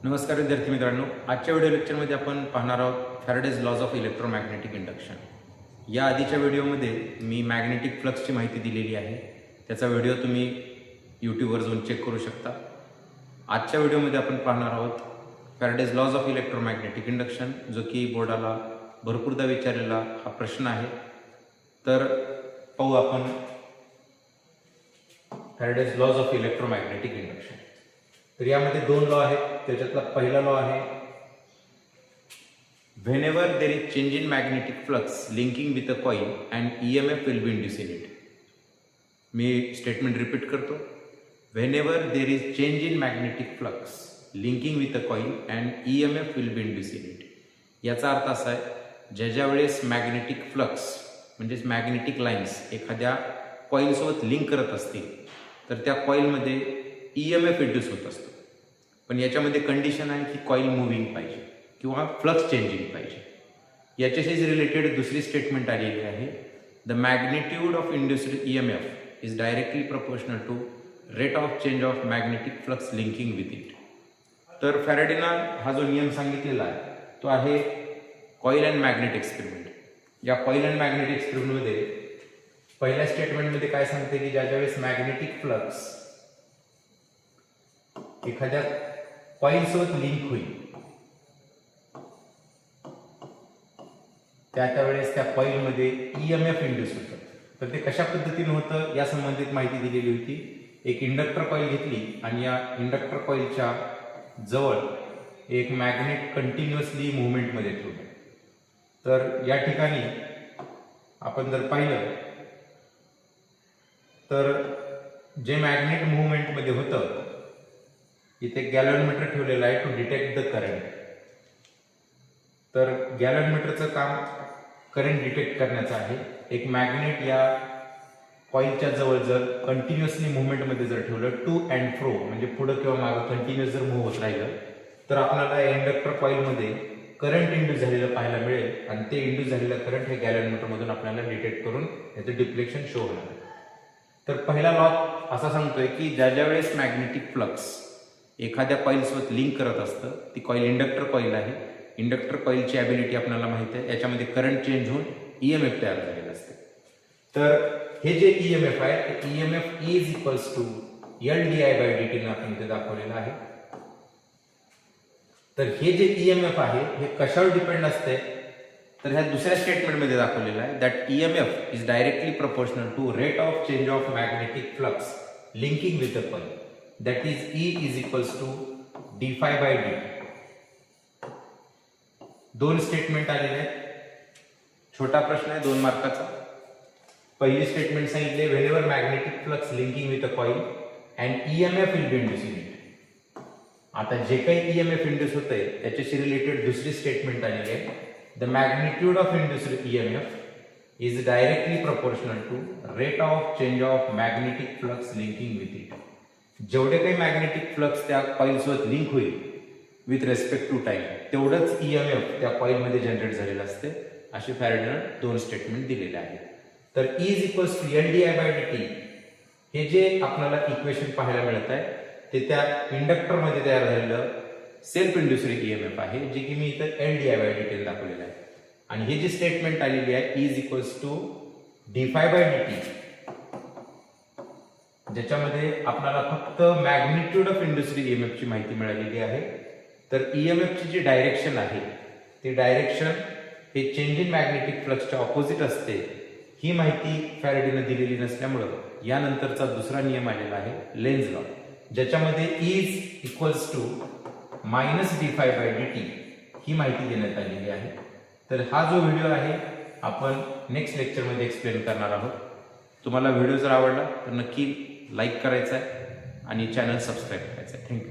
नमस्कार विद्यार्थी मित्रांनो, आजच्या व्हिडिओ लेक्चरमध्ये आपण पाहणार आहोत Faraday's laws of electromagnetic induction. या आधीच्या व्हिडिओमध्ये मी मॅग्नेटिक फ्लक्सची माहिती दिलेली आहे, त्याचा व्हिडिओ तुम्ही यूट्यूबवर जाऊन चेक करू शकता। आजच्या व्हिडिओमध्ये आपण पाहणार आहोत Faraday's laws of electromagnetic induction, जो की बोर्डाला भरपूरदा विचारलेला हा प्रश्न आहे। तर पाहू आपण Faraday's laws of electromagnetic induction. तर यामध्ये दोन लॉ आहेत, त्याच्यातला पहिला लॉ आहे whenever there is change in magnetic flux linking with a coil and EMF will be induce in it. मी स्टेटमेंट रिपीट करतो, whenever there is change in magnetic flux linking with a coil and EMF will be induce in it. याचा अर्थ असा आहे, ज्या वेळेस magnetic flux म्हणजेच magnetic lines एखाद्या कॉइलसोबत लिंक करत असतील तर त्या कॉइलमध्ये EMF इंड्यूस होत असतो, पण याच्यामध्ये कंडिशन आहे की कॉइल मुव्हिंग पाहिजे किंवा फ्लक्स चेंजिंग पाहिजे। याच्याशीच रिलेटेड दुसरी स्टेटमेंट आलेली आहे, the magnitude of induced EMF is directly proportional to rate of change of magnetic flux linking with it. तर फॅराडेनं हा जो नियम सांगितलेला आहे तो आहे कॉइल अँड मॅग्नेट एक्सपेरिमेंट। या कॉइल अँड मॅग्नेट एक्सपेरिमेंटमध्ये पहिल्या स्टेटमेंटमध्ये काय सांगते की ज्या वेळेस मॅग्नेटिक फ्लक्स एखाद्या कॉइलसोबत लिंक होईल त्यावेळेस त्या कॉइलमध्ये EMF इंड्यूस होतं। तर ते कशा पद्धतीने होतं या संबंधित माहिती दिलेली होती। एक इंडक्टर कॉइल घेतली आणि या इंडक्टर कॉइलच्या जवळ एक मॅग्नेट कंटिन्युअसली मुवमेंटमध्ये ठेवलं। तर या ठिकाणी आपण जर पाहिलं तर जे मॅग्नेट मुवमेंटमध्ये होतं इथे गॅल्व्हनोमीटर ठेवलेला आहे टू डिटेक्ट द करंट। तर गॅल्व्हनोमीटरचं काम करंट डिटेक्ट करण्याचं आहे। एक मॅग्नेट या कॉइलच्या जवळ जर कंटिन्युअसली मुवमेंटमध्ये जर ठेवलं टू अँड फ्रो म्हणजे पुढे किंवा मागे कंटिन्युअस जर मूव्ह होत राहिलं तर आपल्याला या इंडक्टर कॉइलमध्ये करंट इंड्यूस झालेलं पाहायला मिळेल आणि ते इंड्यूस झालेलं करंट हे गॅल्व्हनोमीटरमधून आपल्याला डिटेक्ट करून याचं डिफ्लेक्शन शो होणार। तर पहिला लॉ असा सांगतोय की ज्या वेळेस मॅग्नेटिक फ्लक्स एखाद्या कॉइलसोबत लिंक करत असतं, ती कॉइल इंडक्टर कॉइल आहे, इंडक्टर कॉइलची ॲबिलिटी आपल्याला माहिती आहे, याच्यामध्ये करंट चेंज होऊन EMF तयार झालेलं असते। तर हे जे EMF आहे ते EMF is equals to LdI/dt आपण इथे दाखवलेलं आहे। तर हे जे EMF आहे हे कशावर डिपेंड असते तर ह्या दुसऱ्या स्टेटमेंटमध्ये दाखवलेलं आहे that EMF is directly proportional to rate of change of magnetic flux linking with a coil, that is E is equals to d∅dt। दोन स्टेटमेंट आलेले आहेत, छोटा प्रश्न आहे 2 मार्काचा। पहिली स्टेटमेंट सांगितले whenever magnetic flux linking with a coil and EMF will be induce in it. आता जे काही EMF इंड्यूस होतंय त्याच्याशी रिलेटेड दुसरी स्टेटमेंट आलेली आहे, the magnitude of induced EMF is directly proportional to rate of change of magnetic flux linking with it. जेवढे काही मॅग्नेटिक फ्लक्स त्या कॉइलसोबत लिंक होईल विथ रेस्पेक्ट टू टाइम तेवढंच EMF त्या कॉइलमध्ये जनरेट झालेलं असते, असे फॅराडेनं 2 स्टेटमेंट दिलेले आहेत। तर E is equals to LdI/dt हे जे आपल्याला इक्वेशन पाहायला मिळत आहे ते त्या इंडक्टरमध्ये तयार झालेलं सेल्फ इंड्युस्ड EMF आहे, जे की मी इथं LdI/dt दाखवलेलं आहे। आणि ही जी स्टेटमेंट आलेली आहे E is equals to d∅dt ज्याच्यामध्ये आपल्याला फक्त मॅग्निट्यूड ऑफ इंड्युस्ड EMF ची माहिती मिळालेली आहे। तर EMF ची जी डायरेक्शन आहे ती डायरेक्शन हे चेंज इन मॅग्नेटिक फ्लक्सच्या ऑपोजिट असते, ही माहिती फॅराडेनं दिलेली नसल्यामुळं यानंतरचा दुसरा नियम आलेला आहे लेन्झ लॉ, ज्याच्यामध्ये E is equals to -d∅dt ही माहिती देण्यात आलेली आहे। तर हा जो व्हिडिओ आहे आपण नेक्स्ट लेक्चरमध्ये एक्सप्लेन करणार आहोत। तुम्हाला व्हिडिओ जर आवडला तर नक्की लाईक करायचा आहे आणि चॅनल सबस्क्राईब करायचं आहे। थँक्यू।